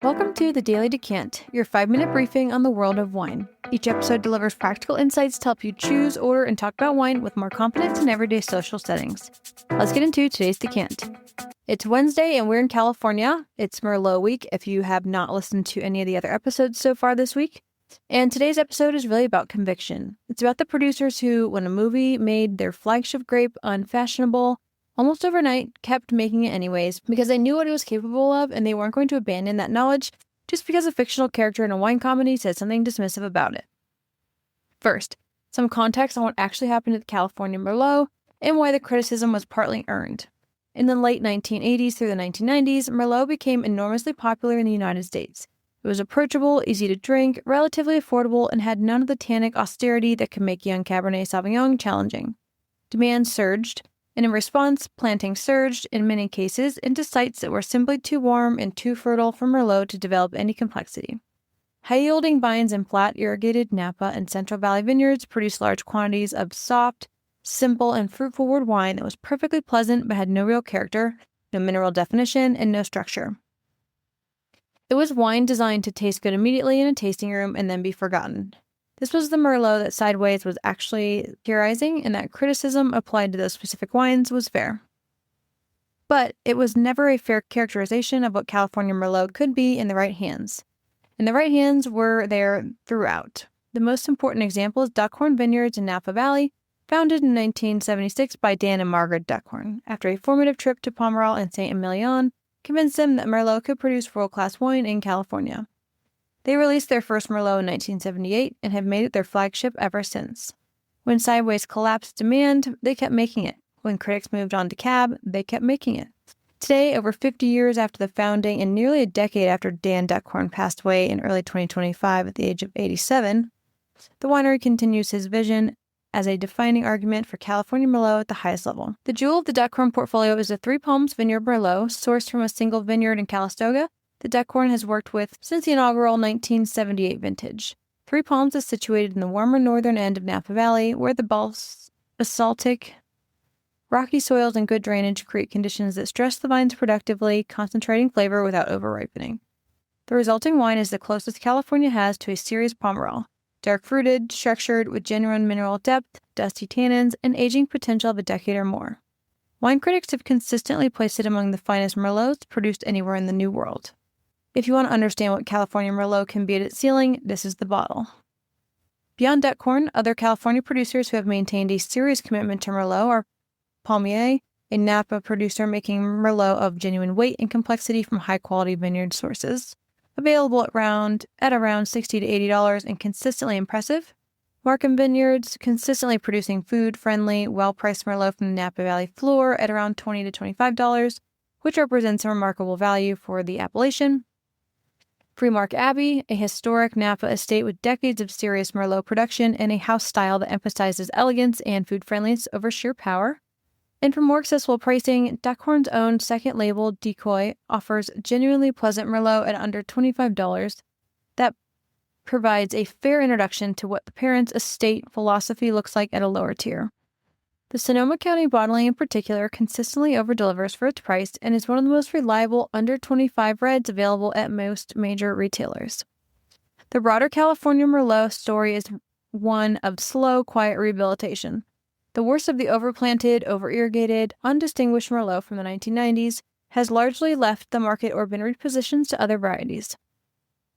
Welcome to the Daily Decant, your 5-minute briefing on the world of wine. Each episode delivers practical insights to help you choose, order, and talk about wine with more confidence in everyday social settings. Let's get into today's Decant. It's Wednesday and we're in California. It's Merlot week if you have not listened to any of the other episodes so far this week. And today's episode is really about conviction. It's about the producers who, when a movie made their flagship grape unfashionable, almost overnight, kept making it anyways because they knew what it was capable of and they weren't going to abandon that knowledge just because a fictional character in a wine comedy said something dismissive about it. First, some context on what actually happened to the California Merlot and why the criticism was partly earned. In the late 1980s through the 1990s, Merlot became enormously popular in the United States. It was approachable, easy to drink, relatively affordable, and had none of the tannic austerity that could make young Cabernet Sauvignon challenging. Demand surged, and in response, planting surged, in many cases, into sites that were simply too warm and too fertile for Merlot to develop any complexity. High-yielding vines in flat, irrigated Napa and Central Valley vineyards produced large quantities of soft, simple, and fruit-forward wine that was perfectly pleasant but had no real character, no mineral definition, and no structure. It was wine designed to taste good immediately in a tasting room and then be forgotten. This was the Merlot that Sideways was actually theorizing, and that criticism applied to those specific wines was fair. But it was never a fair characterization of what California Merlot could be in the right hands. And the right hands were there throughout. The most important example is Duckhorn Vineyards in Napa Valley, founded in 1976 by Dan and Margaret Duckhorn, after a formative trip to Pomerol and Saint-Emilion convinced them that Merlot could produce world-class wine in California. They released their first Merlot in 1978 and have made it their flagship ever since. When Sideways collapsed demand, they kept making it. When critics moved on to Cab, they kept making it. Today, over 50 years after the founding and nearly a decade after Dan Duckhorn passed away in early 2025 at the age of 87, the winery continues his vision as a defining argument for California Merlot at the highest level. The jewel of the Duckhorn portfolio is the Three Palms Vineyard Merlot, sourced from a single vineyard in Calistoga that Duckhorn has worked with since the inaugural 1978 vintage. Three Palms is situated in the warmer northern end of Napa Valley, where the basaltic, rocky soils and good drainage create conditions that stress the vines productively, concentrating flavor without over-ripening. The resulting wine is the closest California has to a serious Pomerol. Dark-fruited, structured, with genuine mineral depth, dusty tannins, and aging potential of a decade or more. Wine critics have consistently placed it among the finest Merlots produced anywhere in the New World. If you want to understand what California Merlot can be at its ceiling, this is the bottle. Beyond Duckhorn, other California producers who have maintained a serious commitment to Merlot are Palmier, a Napa producer making Merlot of genuine weight and complexity from high-quality vineyard sources, available at around $60 to $80 and consistently impressive. Markham Vineyards, consistently producing food-friendly, well-priced Merlot from the Napa Valley floor at around $20 to $25, which represents a remarkable value for the appellation. Freemark Abbey, a historic Napa estate with decades of serious Merlot production and a house style that emphasizes elegance and food-friendliness over sheer power. And for more accessible pricing, Duckhorn's own second label, Decoy, offers genuinely pleasant Merlot at under $25 that provides a fair introduction to what the parents' estate philosophy looks like at a lower tier. The Sonoma County bottling in particular consistently over-delivers for its price and is one of the most reliable under 25 reds available at most major retailers. The broader California Merlot story is one of slow, quiet rehabilitation. The worst of the overplanted, over-irrigated, undistinguished Merlot from the 1990s has largely left the market or been repositioned to other varieties.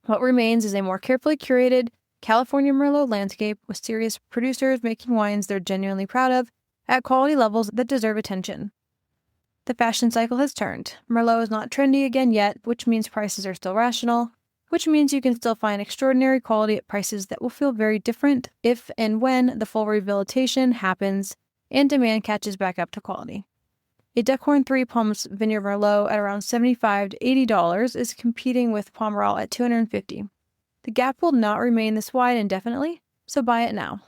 What remains is a more carefully curated California Merlot landscape with serious producers making wines they're genuinely proud of at quality levels that deserve attention. The fashion cycle has turned. Merlot is not trendy again yet, which means prices are still rational, which means you can still find extraordinary quality at prices that will feel very different if and when the full rehabilitation happens and demand catches back up to quality. A Duckhorn Three Palms Vineyard Merlot at around $75 to $80 is competing with Pomerol at $250. The gap will not remain this wide indefinitely, so buy it now.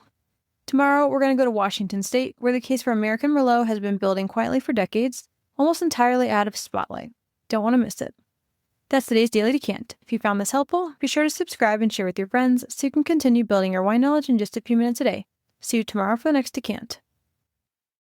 Tomorrow, we're going to go to Washington State, where the case for American Merlot has been building quietly for decades, almost entirely out of spotlight. Don't want to miss it. That's today's Daily Decant. If you found this helpful, be sure to subscribe and share with your friends so you can continue building your wine knowledge in just a few minutes a day. See you tomorrow for the next Decant.